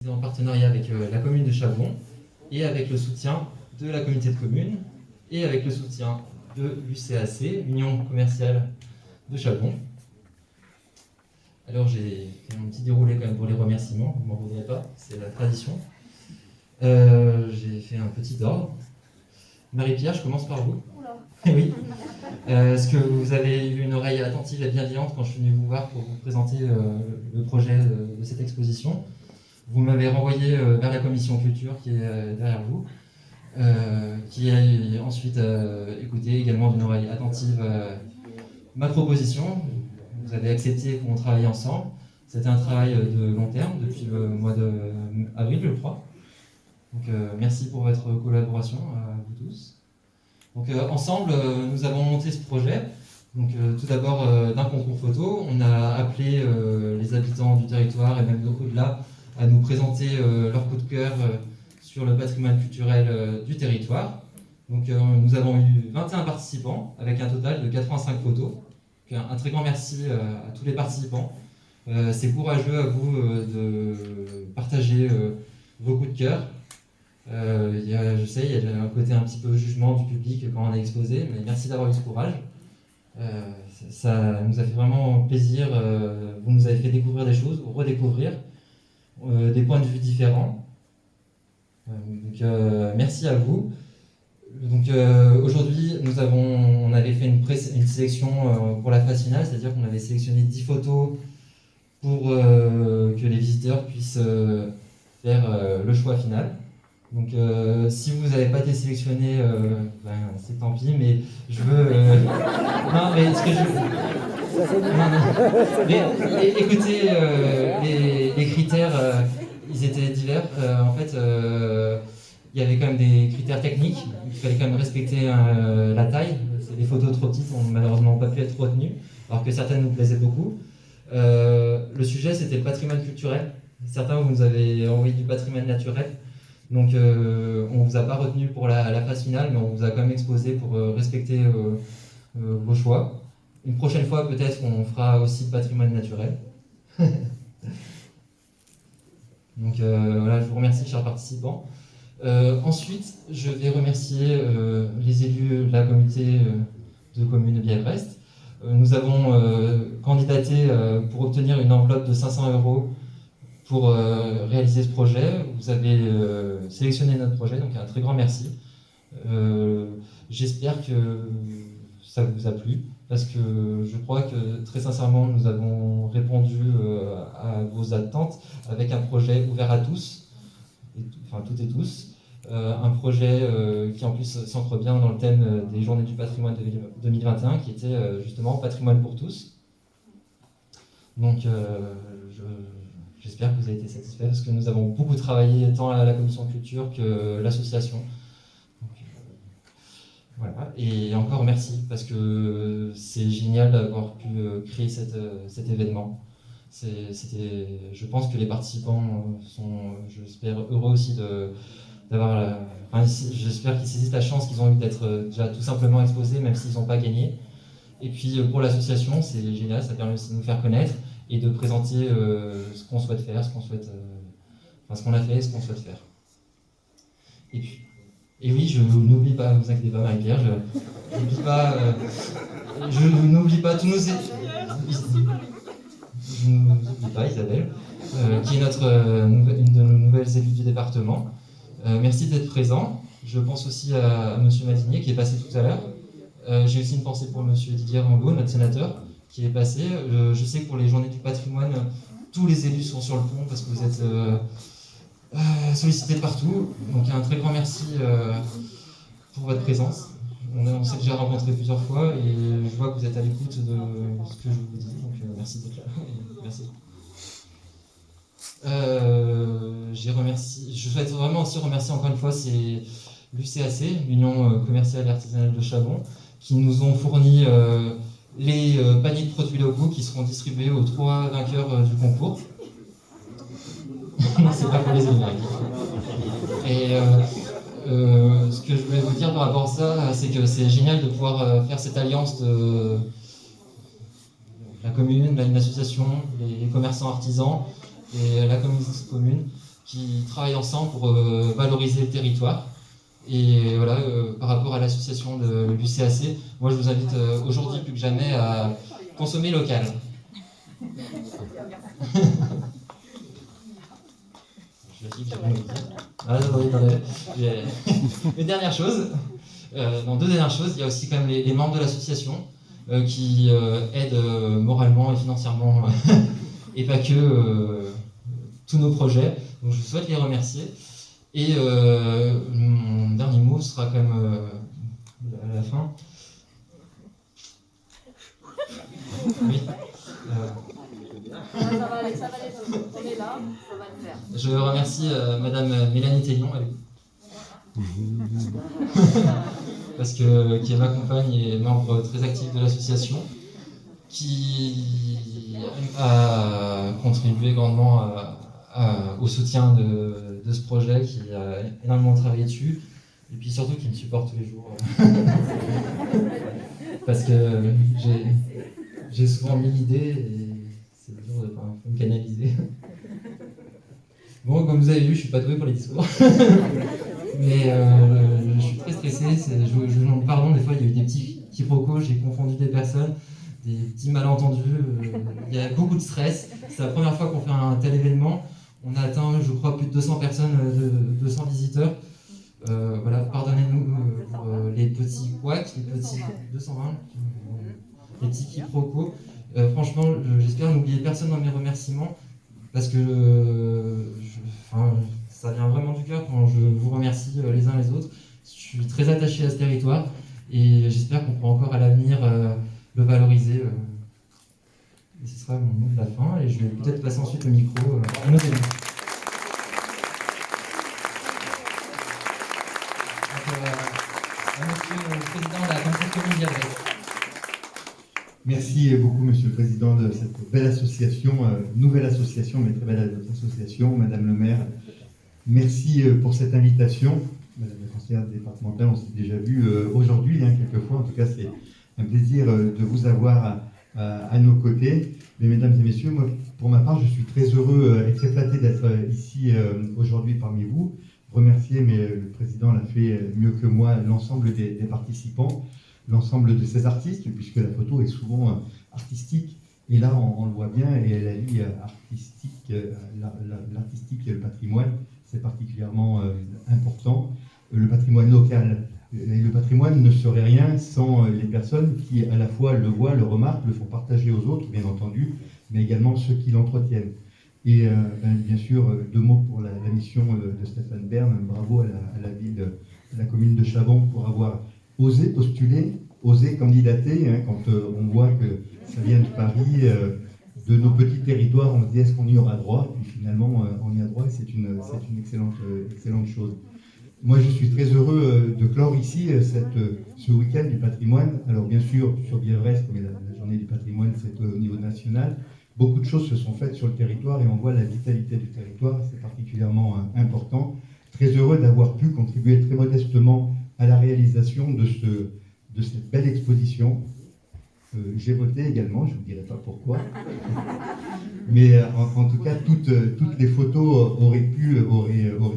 En partenariat avec la commune de Chabon et avec le soutien de la communauté de communes et avec le soutien de l'UCAC, l'Union commerciale de Chabon. Alors j'ai fait un petit déroulé quand même pour les remerciements, vous ne m'en voudrez pas, c'est la tradition. J'ai fait un petit ordre. Marie-Pierre, je commence par vous. Oui. Est-ce que vous avez eu une oreille attentive et bienveillante quand je suis venu vous voir pour vous présenter le projet de cette exposition? Vous m'avez renvoyé vers la commission culture qui est derrière vous, qui a ensuite écouté également d'une oreille attentive ma proposition. Vous avez accepté qu'on travaille ensemble. C'était un travail de long terme depuis le mois d'avril, je crois. Donc merci pour votre collaboration à vous tous. Donc ensemble, nous avons monté ce projet. Donc tout d'abord d'un concours photo, on a appelé les habitants du territoire et même au-delà à nous présenter leur coup de cœur sur le patrimoine culturel du territoire. Donc nous avons eu 21 participants avec un total de 85 photos. Donc, un très grand merci à tous les participants. C'est courageux à vous de partager vos coups de cœur. Je sais, il y a un côté un petit peu jugement du public quand on est exposé, mais merci d'avoir eu ce courage. Ça nous a fait vraiment plaisir. Vous nous avez fait découvrir des choses, redécouvrir des points de vue différents. Donc, merci à vous. Donc aujourd'hui, on avait fait une sélection pour la phase finale, c'est-à-dire qu'on avait sélectionné 10 photos pour que les visiteurs puissent faire le choix final. Donc si vous n'avez pas été sélectionné, c'est tant pis, mais je veux... Non, mais ce que je... Non. Mais, écoutez, les critères, ils étaient divers. En fait, il y avait quand même des critères techniques. Il fallait quand même respecter la taille. Les photos trop petites n'ont malheureusement pas pu être retenues, alors que certaines nous plaisaient beaucoup. Le sujet, c'était le patrimoine culturel. Certains, vous nous avez envoyé du patrimoine naturel. Donc on ne vous a pas retenu pour la phase finale, mais on vous a quand même exposé pour respecter vos choix. Une prochaine fois, peut-être, on fera aussi patrimoine naturel. Donc voilà, je vous remercie, chers participants. Ensuite, je vais remercier les élus de la communauté de communes de Bièvre-Est. Nous avons candidaté pour obtenir une enveloppe de 500 € pour réaliser ce projet. Vous avez sélectionné notre projet, donc un très grand merci. J'espère que ça vous a plu, parce que je crois que très sincèrement, nous avons répondu à vos attentes avec un projet ouvert à tous, enfin toutes et tous. Un projet qui en plus s'ancre bien dans le thème des Journées du patrimoine 2021, qui était justement patrimoine pour tous. Donc j'espère que vous avez été satisfaits, parce que nous avons beaucoup travaillé tant à la commission culture que l'association. Voilà. Et encore merci, parce que c'est génial d'avoir pu créer cet événement. Je pense que les participants sont, j'espère, heureux aussi d'avoir... j'espère qu'ils saisissent la chance qu'ils ont eu d'être déjà tout simplement exposés, même s'ils n'ont pas gagné. Et puis pour l'association, c'est génial, ça permet aussi de nous faire connaître et de présenter ce qu'on souhaite faire, ce qu'on a fait et ce qu'on souhaite faire. Et oui, je n'oublie pas, ne vous inquiétez pas Marie-Pierre, je n'oublie pas tous nos... Je ne vous oublie pas Isabelle, qui est une de nos nouvelles élus du département. Merci d'être présent. Je pense aussi à Monsieur Madinier qui est passé tout à l'heure. J'ai aussi une pensée pour Monsieur Didier Rambaud, notre sénateur, qui est passé. Je sais que pour les journées du patrimoine, tous les élus sont sur le pont parce que vous êtes sollicités partout. Donc un très grand merci pour votre présence. On s'est déjà rencontrés plusieurs fois et je vois que vous êtes à l'écoute de ce que je vous dis. Donc merci d'être là. Merci. Je souhaite vraiment aussi remercier encore une fois l'UCAC, l'Union commerciale et artisanale de Chabon, qui nous ont fourni les paniers de produits locaux qui seront distribués aux 3 vainqueurs du concours. C'est pas pour les élus. Et ce que je voulais vous dire par rapport à ça, c'est que c'est génial de pouvoir faire cette alliance de la commune, une association, les commerçants artisans et la commune qui travaillent ensemble pour valoriser le territoire. Et voilà, par rapport à l'association de l'UCAC, moi je vous invite aujourd'hui plus que jamais à consommer local. Une dernière chose, deux dernières choses, il y a aussi quand même les membres de l'association qui aident moralement et financièrement et pas que tous nos projets. Donc je souhaite les remercier. Et mon dernier mot sera quand même à la fin. Oui. Ça va aller, on est là, ça va le faire. Je remercie Madame Mélanie Tellion, parce que qui est ma compagne et membre très actif de l'association, qui a contribué grandement au soutien de ce projet, qui a énormément travaillé dessus, et puis surtout qui me supporte tous les jours. Parce que j'ai souvent 1000 idées et c'est dur de me canaliser. Bon, comme vous avez vu, je suis pas doué pour les discours. Mais je suis très stressé. Je vous demande pardon, des fois il y a eu des petits quiproquos, j'ai confondu des personnes, des petits malentendus. Il y a beaucoup de stress. C'est la première fois qu'on fait un tel événement. On a atteint, je crois, plus de 200 personnes, 200 visiteurs. Voilà, pardonnez-nous pour les petits couacs, les petits 220, les petits quiproquos. Franchement, j'espère n'oublier personne dans mes remerciements, parce que ça vient vraiment du cœur quand je vous remercie les uns les autres. Je suis très attaché à ce territoire et j'espère qu'on pourra encore à l'avenir le valoriser. Et ce sera mon mot de la fin et je vais peut-être passer ensuite le micro à nos élus. Monsieur le Président de la Commission commune d'Yavès. Merci beaucoup, Monsieur le Président, de cette belle association, nouvelle association, mais très belle association. Madame le maire, merci pour cette invitation. Madame la conseillère départementale, on s'est déjà vu aujourd'hui, quelquefois. En tout cas, c'est un plaisir de vous avoir à nos côtés. Mais mesdames et messieurs, moi, pour ma part, je suis très heureux et très flatté d'être ici aujourd'hui parmi vous. Remercier, mais le Président l'a fait mieux que moi, l'ensemble des participants, l'ensemble de ces artistes, puisque la photo est souvent artistique, et là on le voit bien, et la ligne artistique, l'artistique et le patrimoine, c'est particulièrement important. Le patrimoine local, et le patrimoine ne serait rien sans les personnes qui à la fois le voient, le remarquent, le font partager aux autres, bien entendu, mais également ceux qui l'entretiennent. Et bien sûr, 2 mots pour la mission de Stéphane Bern. Bravo à la ville, à la commune de Chabon pour avoir osé postuler, osé candidater. Quand on voit que ça vient de Paris, de nos petits territoires, on se dit est-ce qu'on y aura droit? Puis finalement, on y a droit et c'est une excellente chose. Moi, je suis très heureux de clore ici ce week-end du patrimoine. Alors bien sûr, sur Bièvresse, comme la journée du patrimoine, c'est au niveau national. Beaucoup de choses se sont faites sur le territoire et on voit la vitalité du territoire, c'est particulièrement important. Très heureux d'avoir pu contribuer très modestement à la réalisation de cette belle exposition. J'ai voté également, je ne vous dirai pas pourquoi. Mais en tout cas, toutes les photos auraient pu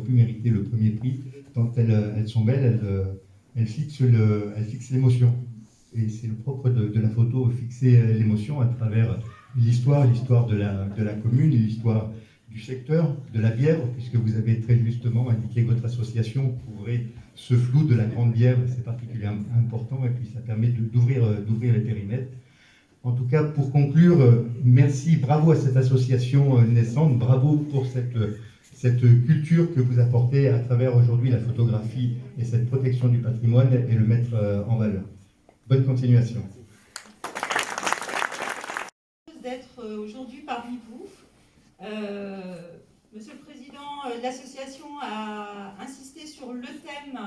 mériter le premier prix, tant elles sont belles, elles fixent l'émotion. Et c'est le propre de la photo, fixer l'émotion à travers l'histoire de la commune, l'histoire du secteur de la Bièvre, puisque vous avez très justement indiqué que votre association couvrait ce flou de la Grande Bièvre, c'est particulièrement important, et puis ça permet d'ouvrir les périmètres. En tout cas, pour conclure, merci, bravo à cette association naissante, bravo pour cette culture que vous apportez à travers aujourd'hui la photographie et cette protection du patrimoine et le mettre en valeur. Bonne continuation. D'être aujourd'hui parmi vous. Monsieur le Président, l'association a insisté sur le thème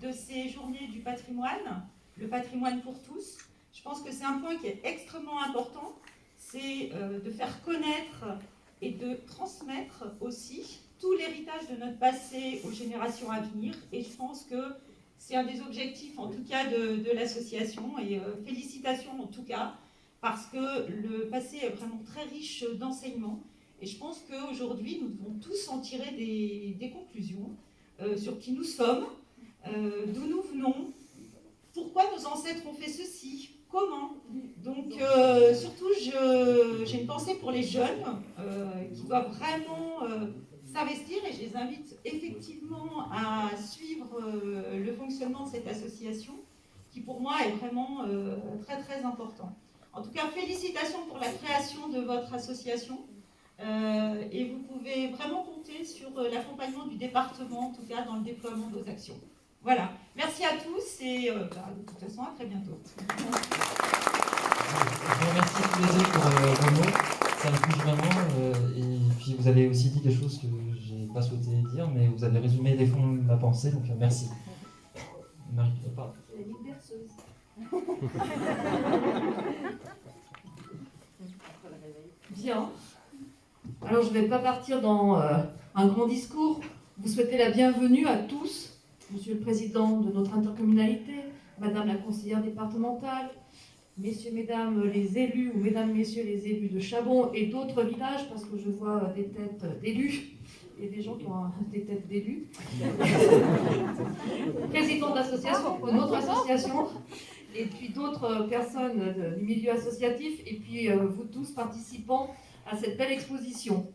de ces journées du patrimoine, le patrimoine pour tous. Je pense que c'est un point qui est extrêmement important, c'est de faire connaître et de transmettre aussi tout l'héritage de notre passé aux générations à venir. Et je pense que c'est un des objectifs, en tout cas, de l'association. Et félicitations, en tout cas, parce que le passé est vraiment très riche d'enseignements. Et je pense qu'aujourd'hui, nous devons tous en tirer des conclusions sur qui nous sommes, d'où nous venons, pourquoi nos ancêtres ont fait ceci, comment. Donc, surtout, j'ai une pensée pour les jeunes qui doivent vraiment s'investir, et je les invite effectivement à suivre le fonctionnement de cette association, qui pour moi est vraiment très très important. En tout cas, félicitations pour la création de votre association. Et vous pouvez vraiment compter sur l'accompagnement du département, en tout cas dans le déploiement de vos actions. Voilà, merci à tous et de toute façon à très bientôt. Je vous remercie tous les deux pour vos mots, ça me touche vraiment. Et puis vous avez aussi dit des choses que je n'ai pas souhaité dire, mais vous avez résumé les fonds de ma pensée, donc merci. Marie, pardon. La ligue berceuse. Bien. Alors, je ne vais pas partir dans un grand discours. Vous souhaitez la bienvenue à tous, Monsieur le Président de notre intercommunalité, Madame la conseillère départementale, Messieurs, Mesdames les élus, ou Mesdames, Messieurs les élus de Chabon et d'autres villages, parce que je vois des têtes d'élus et des gens qui ont des têtes d'élus. Président d'association, pour notre association, et puis d'autres personnes du milieu associatif, et puis vous tous participants à cette belle exposition.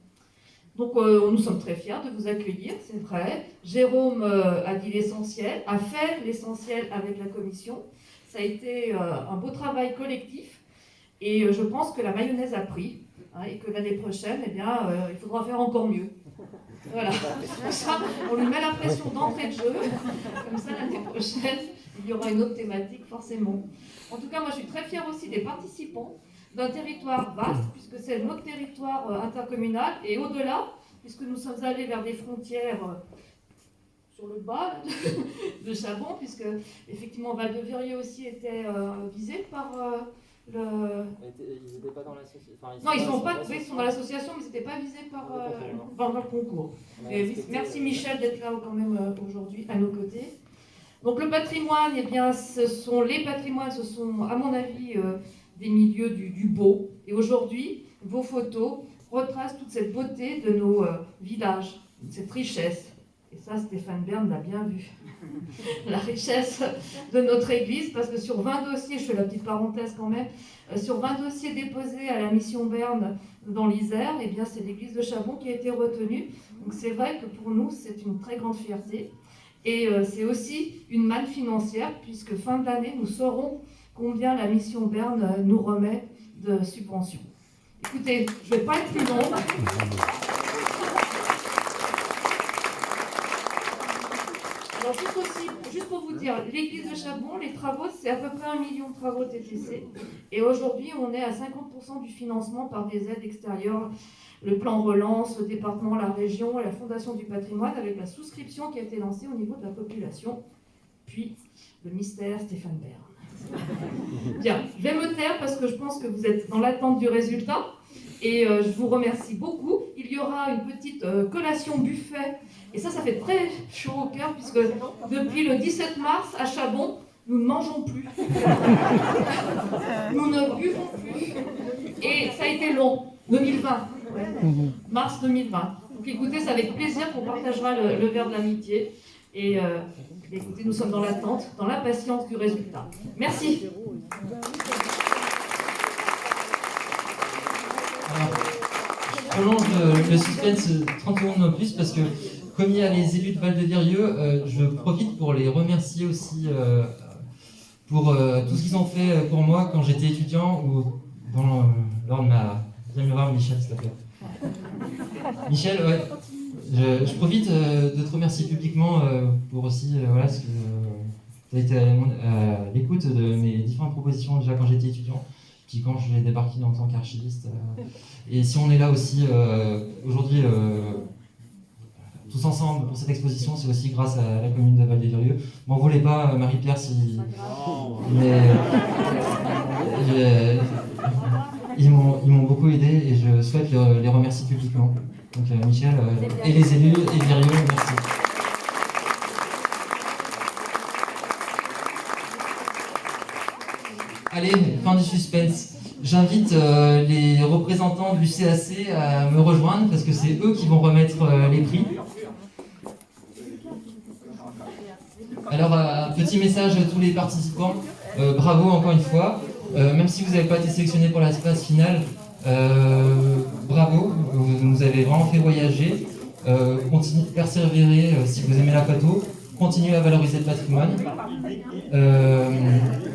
Donc nous sommes très fiers de vous accueillir, c'est vrai. Jérôme a dit l'essentiel, a fait l'essentiel avec la commission. Ça a été un beau travail collectif et je pense que la mayonnaise a pris hein, et que l'année prochaine, eh bien, il faudra faire encore mieux. Voilà, ça, on lui met la pression d'entrée de jeu, comme ça l'année prochaine, il y aura une autre thématique forcément. En tout cas, moi je suis très fière aussi des participants, d'un territoire vaste, puisque c'est notre territoire intercommunal, et au-delà, puisque nous sommes allés vers des frontières sur le bas de Chabon, puisque effectivement Val-de-Virieu aussi était visé par le... Ils n'étaient pas dans l'association. Enfin, non, ils sont dans l'association, mais ils n'étaient pas visés par le concours. Et merci Michel d'être là quand même aujourd'hui à nos côtés. Donc le patrimoine, eh bien, ce sont à mon avis des milieux du beau. Et aujourd'hui, vos photos retracent toute cette beauté de nos villages, cette richesse. Et ça, Stéphane Bern l'a bien vu. La richesse de notre église, parce que sur 20 dossiers, je fais la petite parenthèse quand même, sur 20 dossiers déposés à la mission Bern dans l'Isère, eh bien, c'est l'église de Chabon qui a été retenue. Donc c'est vrai que pour nous, c'est une très grande fierté. Et c'est aussi une manne financière, puisque fin de l'année, nous saurons combien la mission Bern nous remet de subventions. Écoutez, je ne vais pas être plus longue. Alors juste pour vous dire, l'église de Chabon, les travaux, c'est à peu près 1 million de travaux TTC. Et aujourd'hui, on est à 50% du financement par des aides extérieures, le plan relance, le département, la région et la Fondation du patrimoine, avec la souscription qui a été lancée au niveau de la population, puis le mystère Stéphane Bern. Bien, je vais me taire parce que je pense que vous êtes dans l'attente du résultat et je vous remercie beaucoup. Il y aura une petite collation buffet et ça fait très chaud au cœur puisque depuis le 17 mars à Chabon, nous ne mangeons plus. Nous ne buvons plus. Et ça a été long, 2020, mars 2020. Donc écoutez, c'est avec plaisir qu'on partagera le verre de l'amitié. Et écoutez, nous sommes dans l'attente, dans l'impatience du résultat. Merci. Alors, prolonge le suspense 30 secondes en plus parce que comme il y a les élus de Val-de-Virieu, je profite pour les remercier aussi pour tout ce qu'ils ont fait pour moi quand j'étais étudiant ou lors de ma... Viens me voir Michel, s'il te plaît. Michel, ouais, je profite de te remercier publiquement pour aussi voilà, ce que tu as été à l'écoute de mes différentes propositions déjà quand j'étais étudiant, puis quand je l'ai débarqué en tant qu'archiviste. Et si on est là aussi aujourd'hui tous ensemble pour cette exposition, c'est aussi grâce à la commune de Val-de-Virieu. M'en voulez pas, Marie-Pierre, si... Mais ils m'ont beaucoup aidé et je souhaite les remercier publiquement. Donc Michel et les élus et Virieu, merci. Allez, fin du suspense. J'invite les représentants du CAC à me rejoindre parce que c'est eux qui vont remettre les prix. Alors, petit message à tous les participants. Bravo encore une fois. Même si vous n'avez pas été sélectionné pour la phase finale, bravo. Vous nous avez vraiment fait voyager. Continuez, persévérer si vous aimez la photo. Continuez à valoriser le patrimoine.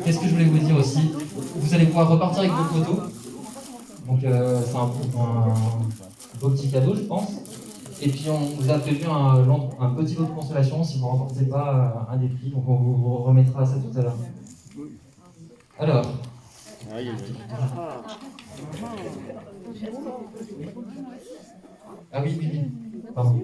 Qu'est-ce que je voulais vous dire aussi? Vous allez pouvoir repartir avec vos photos. Donc c'est un beau petit cadeau, je pense. Et puis on vous a prévu un petit lot de consolation si vous ne remportez pas un des prix. Donc on vous remettra ça tout à l'heure. Alors. Ah oui. Pardon.